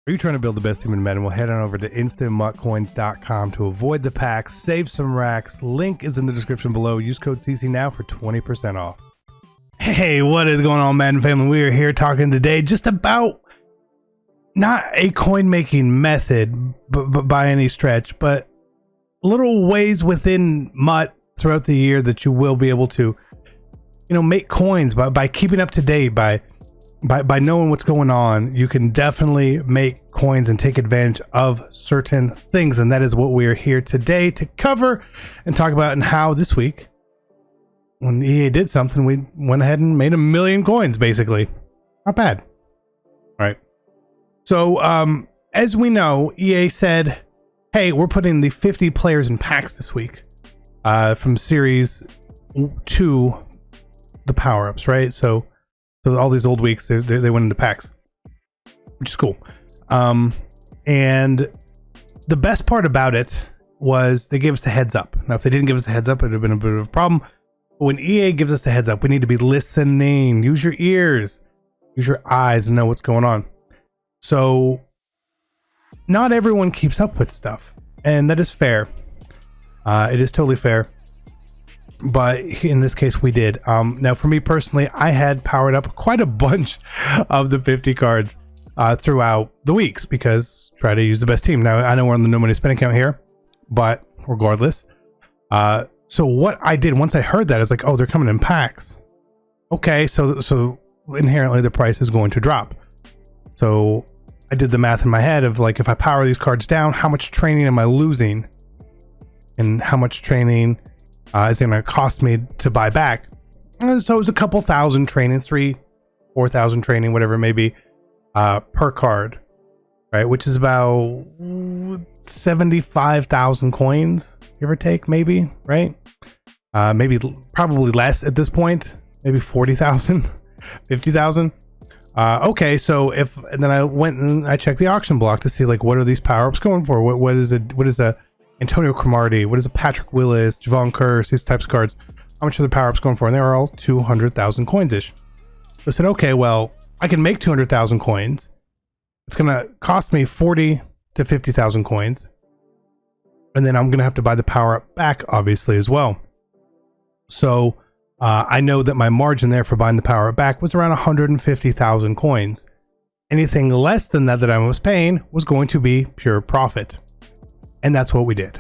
Are you trying to build the best team in Madden? Well, head on over to instantmuttcoins.com to avoid the packs, save some racks. Link is in the description below. Use code CC now for 20% off. Hey, what is going on, Madden family? We are here talking today just about not a coin making method by any stretch, but little ways within Mutt throughout the year that you will be able to, make coins by keeping up to date, by knowing what's going on. You can definitely make coins and take advantage of certain things, and that is what we are here today to cover and talk about, and how this week when EA did something, we went ahead and made 1 million coins, basically. Not bad. All right. So as we know, EA said, hey, we're putting the 50 players in packs this week from series 2, the power-ups, right? So all these old weeks, they went into packs, which is cool. And the best part about it was they gave us the heads up. Now, if they didn't give us the heads up, it would have been a bit of a problem. But when EA gives us the heads up, we need to be listening. Use your ears, use your eyes, and know what's going on. So not everyone keeps up with stuff, and that is fair. It is totally fair. But in this case, we did. Now, for me personally, I had powered up quite a bunch of the 50 cards throughout the weeks, because try to use the best team. Now, I know we're on the no money spend account here, but regardless. So what I did once I heard that, I was like, oh, they're coming in packs. Okay, so inherently the price is going to drop. So I did the math in my head of, like, if I power these cards down, how much training am I losing? And how much training is it going to cost me to buy back? And so it was a couple thousand training, 3,000-4,000 training, whatever it may be, per card, right? Which is about 75,000 coins, give or take, maybe, right? Probably less at this point, maybe 40,000, 50,000. Okay, so and then I went and I checked the auction block to see, like, what are these power-ups going for? What is a Antonio Cromartie? What is a Patrick Willis, Javon Curse, these types of cards? How much are the power-ups going for? And they were all 200,000 coins-ish. So I said, okay, well, I can make 200,000 coins. It's going to cost me 40 to 50,000 coins. And then I'm going to have to buy the power-up back, obviously, as well. So I know that my margin there for buying the power-up back was around 150,000 coins. Anything less than that I was paying was going to be pure profit. And that's what we did.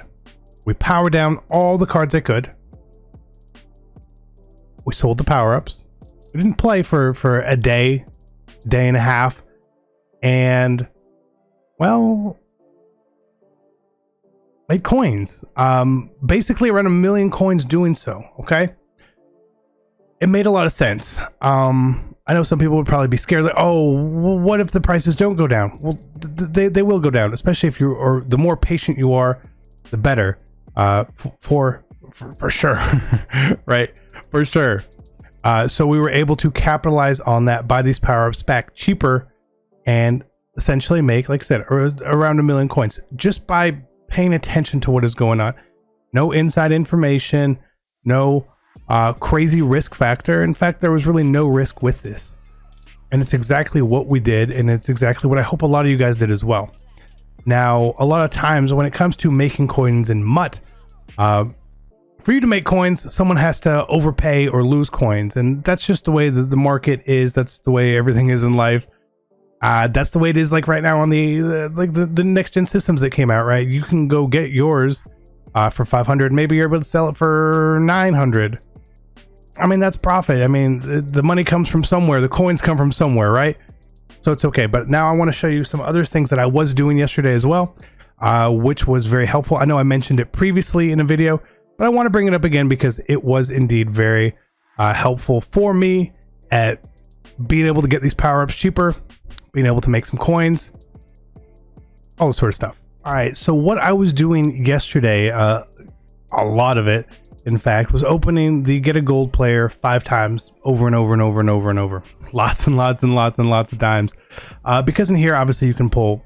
We powered down all the cards I could. We sold the power-ups. We didn't play for a day and a half. And, well, made coins. Basically around 1 million coins doing so, okay? It made a lot of sense. I know some people would probably be scared, like, oh, what if the prices don't go down? Well, they will go down, especially if the more patient you are, the better. For sure, right? For sure. So we were able to capitalize on that, buy these power-ups back cheaper, and essentially make, like I said, around 1 million coins just by paying attention to what is going on. No inside information, no crazy risk factor. In fact, there was really no risk with this, and it's exactly what we did, and it's exactly what I hope a lot of you guys did as well. Now, a lot of times when it comes to making coins in Mutt, for you to make coins, someone has to overpay or lose coins, and that's just the way that the market is. That's the way everything is in life. That's the way it is, like right now on the next gen systems that came out, right? You can go get yours for 500, maybe you're able to sell it for 900. I mean, that's profit. I mean, the money comes from somewhere, the coins come from somewhere, right? So it's okay. But now I want to show you some other things that I was doing yesterday as well, which was very helpful. I know I mentioned it previously in a video, but I want to bring it up again because it was indeed very helpful for me at being able to get these power-ups cheaper, being able to make some coins, all this sort of stuff. All right, so what I was doing yesterday, a lot of it, in fact, was opening the get a gold player 5 times over and over and over and over and over. Lots and lots and lots and lots of times. Because in here, obviously, you can pull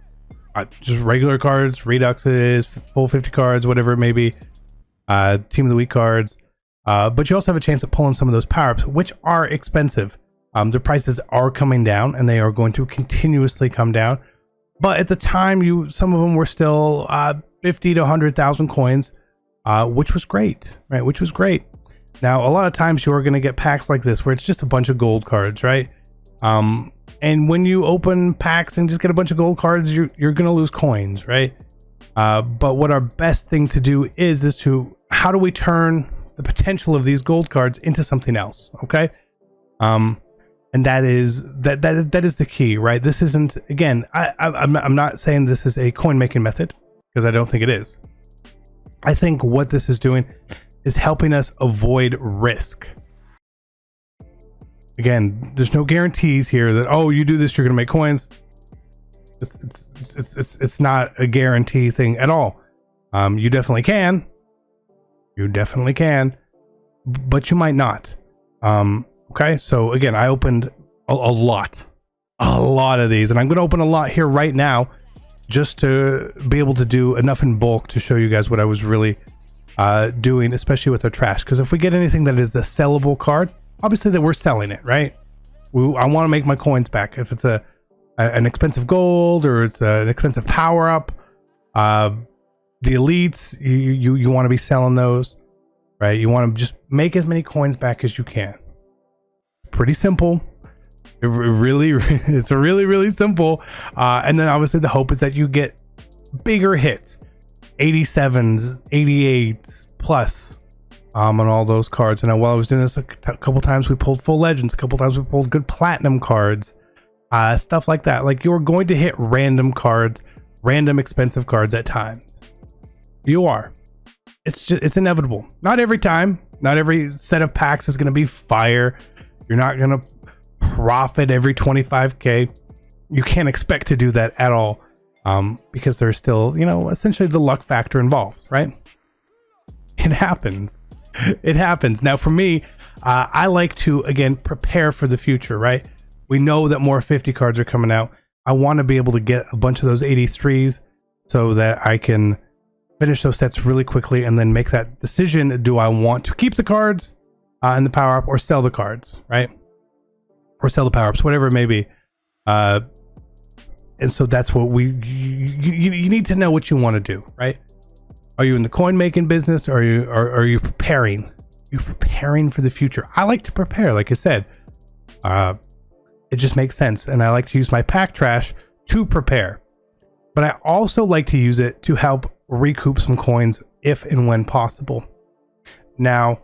just regular cards, reduxes, full 50 cards, whatever it may be, team of the week cards. But you also have a chance at pulling some of those power-ups, which are expensive. The prices are coming down, and they are going to continuously come down. But at the time, some of them were still 50 to 100,000 coins, which was great, right? Which was great. Now, a lot of times you're going to get packs like this where it's just a bunch of gold cards, right? And when you open packs and just get a bunch of gold cards, you're going to lose coins, right? But what our best thing to do is to how do we turn the potential of these gold cards into something else, okay? And that is the key, right? This isn't, again, I'm not saying this is a coin making method, because I don't think it is. I think what this is doing is helping us avoid risk. Again, there's no guarantees here that, oh, you do this, you're gonna make coins. It's not a guarantee thing at all. You definitely can, but you might not. Okay, so again, I opened a lot of these, and I'm going to open a lot here right now just to be able to do enough in bulk to show you guys what I was really doing, especially with our trash. Because if we get anything that is a sellable card, obviously that we're selling it, right? I want to make my coins back. If it's an expensive gold or it's an expensive power up, the elites, you want to be selling those, right? You want to just make as many coins back as you can. Pretty simple. It's really simple. And then obviously the hope is that you get bigger hits, 87s, 88s plus on all those cards. And while I was doing this, a couple times we pulled full legends, a couple times we pulled good platinum cards, stuff like that. Like, you're going to hit random cards, random expensive cards at times. You are. It's inevitable. Not every time. Not every set of packs is going to be fire. You're not going to profit every 25k. You can't expect to do that at all, because there's still, essentially the luck factor involved, right? It happens. It happens. Now, for me, I like to, again, prepare for the future, right? We know that more 50 cards are coming out. I want to be able to get a bunch of those 83s so that I can finish those sets really quickly and then make that decision. Do I want to keep the cards and the power up, or sell the cards, right? Or sell the power ups, whatever it may be. And so that's what you need to know what you want to do, right? Are you in the coin making business, or are you preparing? You're preparing for the future. I like to prepare, like I said. It just makes sense, and I like to use my pack trash to prepare. But I also like to use it to help recoup some coins if and when possible. Now,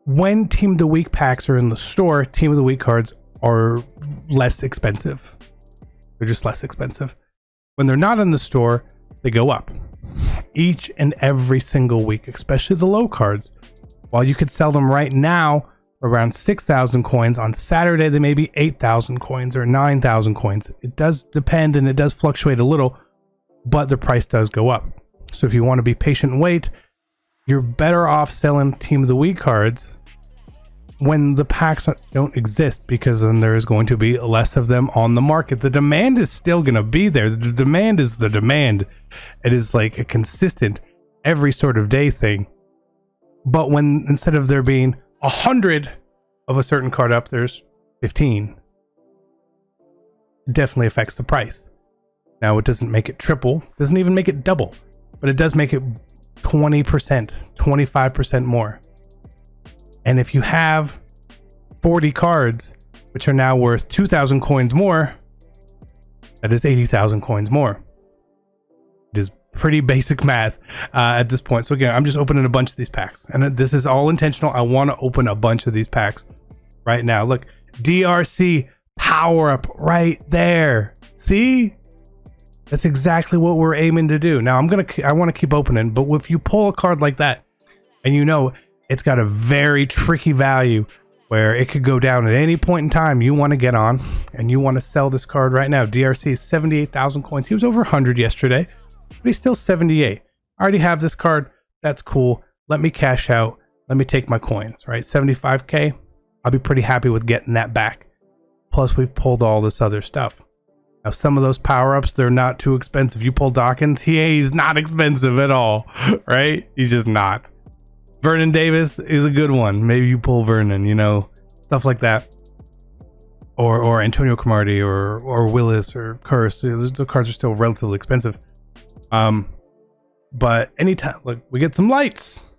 when Team of the Week packs are in the store, Team of the Week cards are less expensive. They're just less expensive. When they're not in the store, they go up each and every single week, especially the low cards. While you could sell them right now around 6,000 coins, on Saturday they may be 8,000 coins or 9,000 coins. It does depend, and it does fluctuate a little, but the price does go up. So if you want to be patient and wait, you're better off selling Team of the Week cards when the packs don't exist, because then there is going to be less of them on the market. The demand is still going to be there. The demand is the demand. It is like a consistent every sort of day thing. But when, instead of there being 100 of a certain card up, there's 15. It definitely affects the price. Now, it doesn't make it triple, doesn't even make it double, but it does make it 20%, 25% more. And if you have 40 cards, which are now worth 2,000 coins more, that is 80,000 coins more. It is pretty basic math at this point. So again, I'm just opening a bunch of these packs, and this is all intentional. I want to open a bunch of these packs right now. Look, DRC power up right there. See? That's exactly what we're aiming to do. Now I want to keep opening, but if you pull a card like that, and it's got a very tricky value where it could go down at any point in time, you want to get on and you want to sell this card right now. DRC is 78,000 coins. He was over 100 yesterday, but he's still 78. I already have this card. That's cool. Let me cash out. Let me take my coins, right? 75k. I'll be pretty happy with getting that back. Plus, we've pulled all this other stuff. Now, some of those power-ups, they're not too expensive. You pull Dawkins, he's not expensive at all, right? He's just not. Vernon Davis is a good one. Maybe you pull Vernon, stuff like that. or Antonio Cromartie or Willis or Curse. The cards are still relatively expensive. But anytime, like, we get some lights.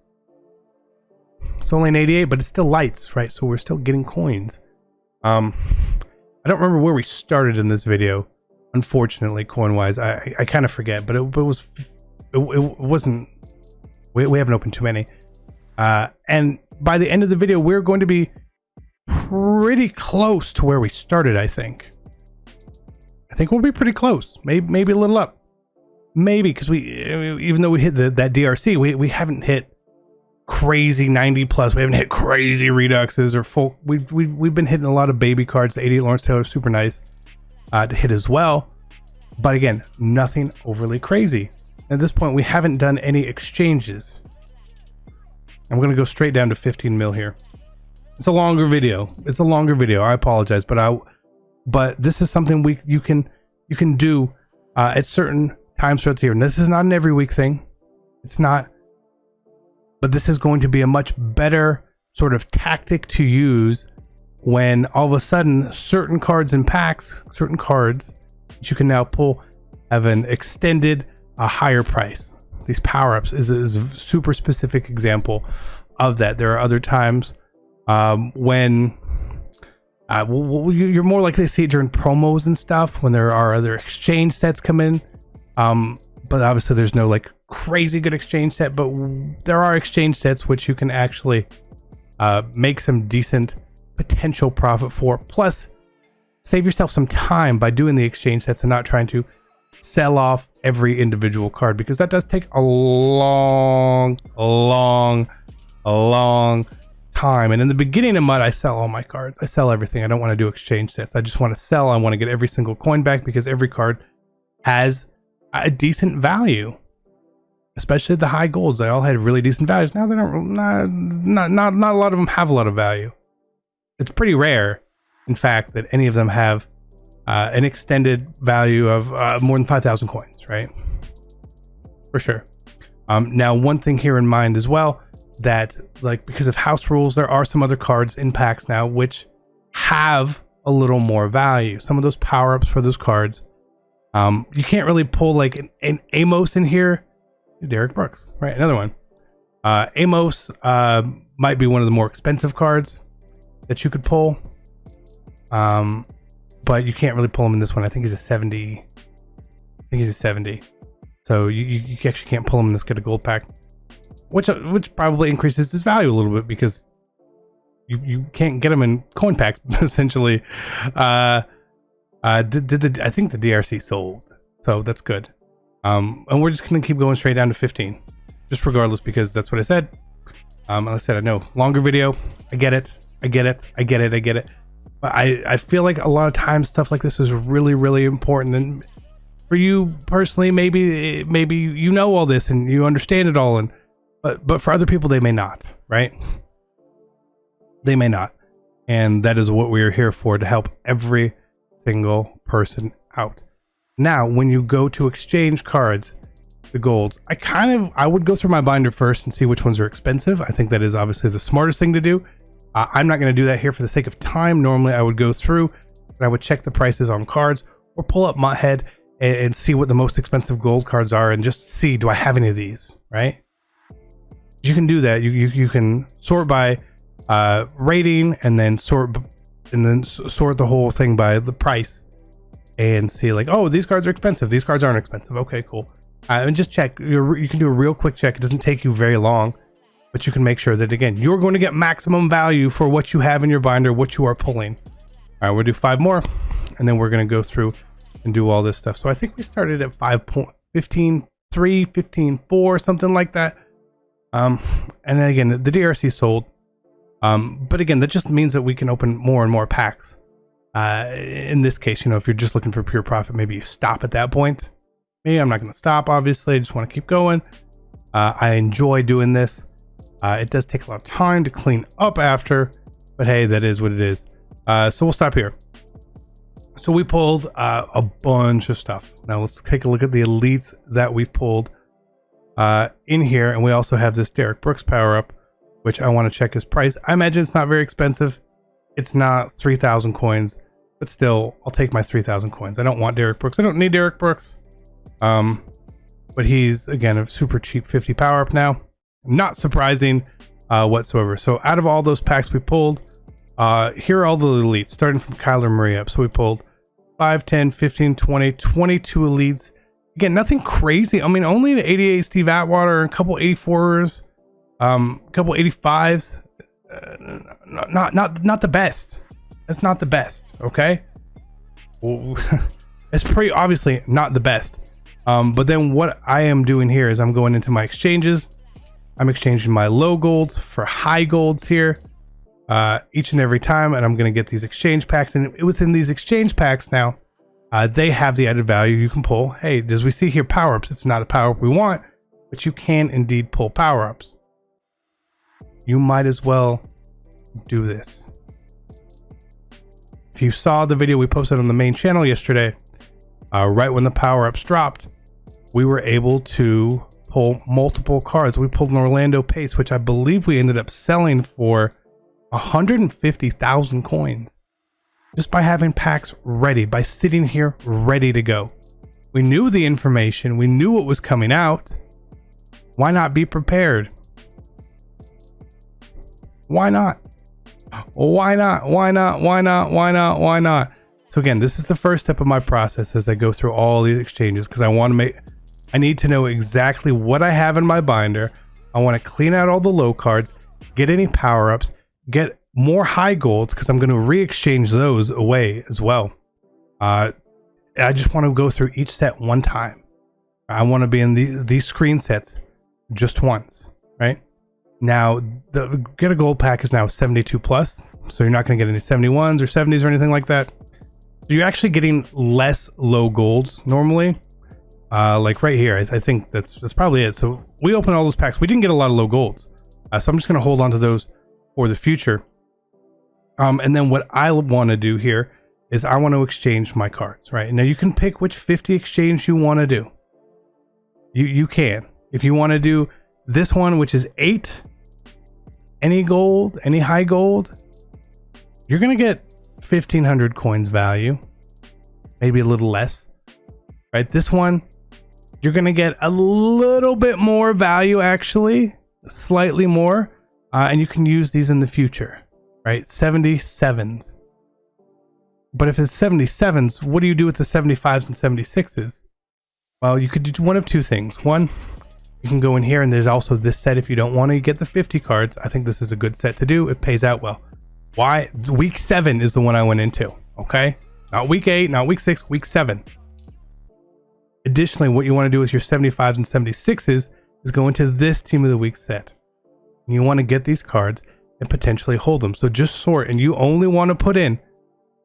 It's only an 88, but it's still lights, right? So we're still getting coins. I don't remember where we started in this video, unfortunately, coin-wise. I kind of forget, but it wasn't. We haven't opened too many. And by the end of the video, we're going to be pretty close to where we started. I think we'll be pretty close. Maybe a little up. Maybe, because even though we hit that DRC, we haven't hit crazy 90 plus. We haven't hit crazy reduxes or full. We've been hitting a lot of baby cards. The 88 Lawrence Taylor, super nice to hit as well. But again, nothing overly crazy. At this point, we haven't done any exchanges. I'm going to go straight down to 15 mil here. It's a longer video. I apologize, but this is something you can do at certain times throughout the year. And this is not an every week thing. It's not. But this is going to be a much better sort of tactic to use when all of a sudden certain cards in packs, certain cards that you can now pull, have an extended, a higher price. These power-ups is a super specific example of that. There are other times when you're more likely to see it during promos and stuff, when there are other exchange sets come in. But obviously there's no like crazy good exchange set, but there are exchange sets which you can actually make some decent potential profit for. Plus, save yourself some time by doing the exchange sets and not trying to sell off every individual card, because that does take a long time. And in the beginning of Mud, I sell all my cards. I sell everything. I don't want to do exchange sets. I just want to sell. I want to get every single coin back, because every card has a decent value, especially the high golds. They all had really decent values. Now they don't. Not a lot of them have a lot of value. It's pretty rare, in fact, that any of them have an extended value of more than 5,000 coins, right? For sure. Now, one thing here in mind as well, that like because of house rules, there are some other cards in packs now which have a little more value. Some of those power-ups for those cards, you can't really pull like an Amos in here. Derek Brooks, right? Another one. Amos might be one of the more expensive cards that you could pull. But you can't really pull him in this one. I think he's a 70. So you actually can't pull him in this good a gold pack, which probably increases his value a little bit, because you can't get him in coin packs essentially. I think the DRC sold, so that's good. And we're just gonna keep going straight down to 15, just regardless, because that's what I said. Like I said, I know longer video. I get it. But I feel like a lot of times stuff like this is really, really important. And for you personally, maybe you know all this and you understand it all, but for other people, they may not, right? They may not. And that is what we're here for, to help every single person out. Now, when you go to exchange cards, the golds, I would go through my binder first and see which ones are expensive. I think that is obviously the smartest thing to do. I'm not going to do that here for the sake of time. Normally I would go through and I would check the prices on cards, or pull up my head and see what the most expensive gold cards are, and just see, do I have any of these, right? You can do that. You can sort by rating, and then sort the whole thing by the price, and see like, oh, these cards are expensive, these cards aren't expensive. Okay, cool. And just check. You can do a real quick check. It doesn't take you very long. But you can make sure that, again, you're going to get maximum value for what you have in your binder, what you are pulling. All right, we'll do 5 more, and then we're going to go through and do all this stuff. So I think we started at 15.3, 15.4, something like that. And then again, the DRC sold. But again, that just means that we can open more and more packs. In this case, if you're just looking for pure profit, maybe you stop at that point. Me, I'm not going to stop, obviously. I just want to keep going. I enjoy doing this. It does take a lot of time to clean up after, but hey, that is what it is. So we'll stop here. So we pulled a bunch of stuff. Now let's take a look at the elites that we pulled in here. And we also have this Derek Brooks power up, which I want to check his price. I imagine it's not very expensive. It's not 3,000 coins. but still, I'll take my 3,000 coins. I don't want Derek Brooks. I don't need Derek Brooks. But he's, again, a super cheap 50 power up now. Not surprising whatsoever. So out of all those packs we pulled, here are all the elites, starting from Kyler Murray up. So we pulled 5, 10, 15, 20, 22 elites. Again, nothing crazy. I mean, only the 88 Steve Atwater, a couple 84s, a couple 85s. Not the best. It's not the best, okay? Well, it's pretty obviously not the best. But then what I am doing here is I'm going into my exchanges. I'm exchanging my low golds for high golds here each and every time, and I'm going to get these exchange packs. And within these exchange packs now, they have the added value you can pull. Hey, as we see here, power-ups. It's not a power-up we want, but you can indeed pull power-ups. You might as well do this. If you saw the video we posted on the main channel yesterday, right when the power-ups dropped, we were able to pull multiple cards. We pulled an Orlando Pace, which I believe we ended up selling for 150,000 coins just by having packs ready, by sitting here ready to go. We knew the information, we knew what was coming out. Why not be prepared? Why not? Why not? Why not? Why not? Why not? Why not? So again, this is the first step of my process as I go through all these exchanges, because I need to know exactly what I have in my binder. I want to clean out all the low cards, get any power-ups, get more high golds, because I'm going to re-exchange those away as well. I just want to go through each set one time. I want to be in these screen sets just once, right? Now, the get a gold pack is now 72 plus, so you're not going to get any 71s or 70s or anything like that. So you're actually getting less low golds normally. Like right here, I think that's probably it. So we opened all those packs. We didn't get a lot of low golds, so I'm just going to hold on to those for the future. And then what I want to do here is I want to exchange my cards. Right now, you can pick which 50 exchange you want to do. You can, if you want to do this one, which is 8, any gold, any high gold, you're going to get 1,500 coins value, maybe a little less. Right, this one, you're going to get a little bit more value, actually, slightly more, and you can use these in the future, right? 77s. But if it's 77s, what do you do with the 75s and 76s? Well, you could do one of two things. One, you can go in here, and there's also this set if you don't want to get the 50 cards. I think this is a good set to do. It pays out well. Why? Week 7 is the one I went into, okay? Not week 8, not week 6, week 7. Additionally, what you want to do with your 75s and 76s is go into this team of the week set. And you want to get these cards and potentially hold them. So just sort, and you only want to put in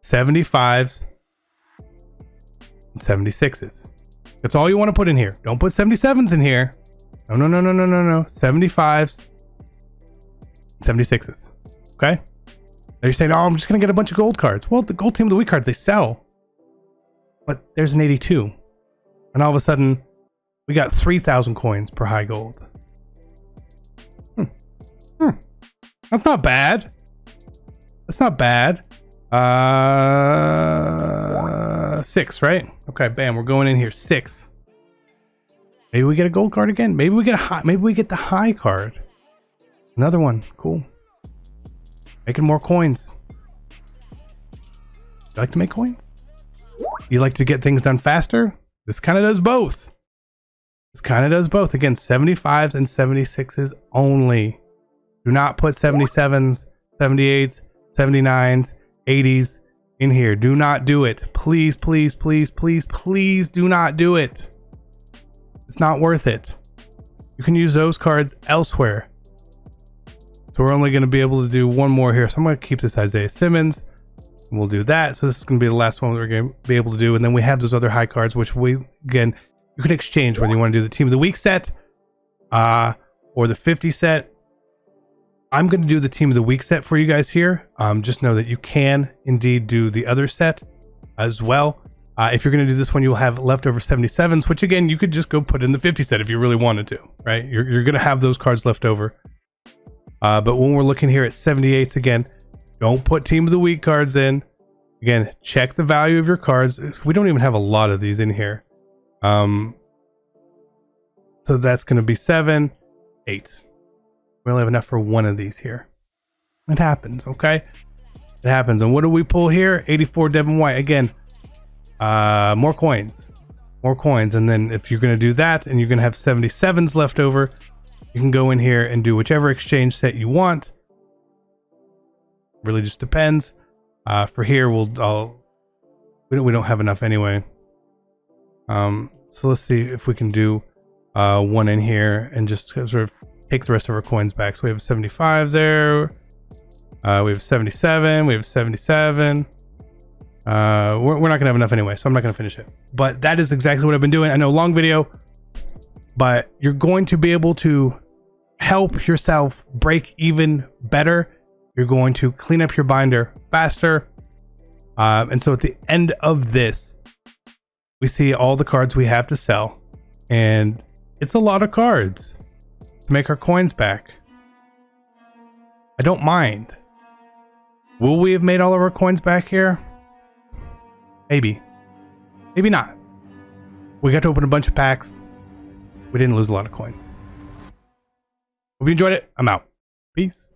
75s and 76s. That's all you want to put in here. Don't put 77s in here. No. 75s, 76s. Okay? Now you're saying, oh, I'm just going to get a bunch of gold cards. Well, the gold team of the week cards, they sell. But there's an 82. And all of a sudden, we got 3,000 coins per high gold. That's not bad. That's not bad. 6, right? Okay, bam, we're going in here. 6. Maybe we get a gold card again. Maybe we get a high. Maybe we get the high card. Another one. Cool. Making more coins. You like to make coins? You like to get things done faster? This kind of does both. This kind of does both. Again, 75s and 76s only. Do not put 77s, 78s, 79s, 80s in here. Do not do it. Please, please, please, please, please do not do it. It's not worth it. You can use those cards elsewhere. So we're only going to be able to do one more here. So I'm going to keep this Isaiah Simmons. And we'll do that. So this is going to be the last one we're going to be able to do. And then we have those other high cards, which we, again, you can exchange whether you want to do the team of the week set or the 50 set. I'm going to do the team of the week set for you guys here. Just know that you can indeed do the other set as well. If you're going to do this one, you'll have leftover 77s, which again, you could just go put in the 50 set if you really wanted to, right? You're going to have those cards left over. But when we're looking here at 78s again, don't put team of the week cards in. Again, check the value of your cards. We don't even have a lot of these in here. So that's going to be 7, 8. We only have enough for one of these here. It happens, okay? It happens. And what do we pull here? 84 Devin White. Again, more coins. More coins. And then if you're going to do that and you're going to have 77s left over, you can go in here and do whichever exchange set you want. Really just depends. For here, we don't have enough anyway. So let's see if we can do one in here and just sort of take the rest of our coins back. So we have 75 there. We have 77. We have 77. We're not gonna have enough anyway, so I'm not gonna finish it. But that is exactly what I've been doing. I know, long video, but you're going to be able to help yourself break even better. You're going to clean up your binder faster. And so at the end of this, we see all the cards we have to sell, and it's a lot of cards to make our coins back. I don't mind. Will we have made all of our coins back here? Maybe. Maybe not. We got to open a bunch of packs. We didn't lose a lot of coins. Hope you enjoyed it. I'm out. Peace.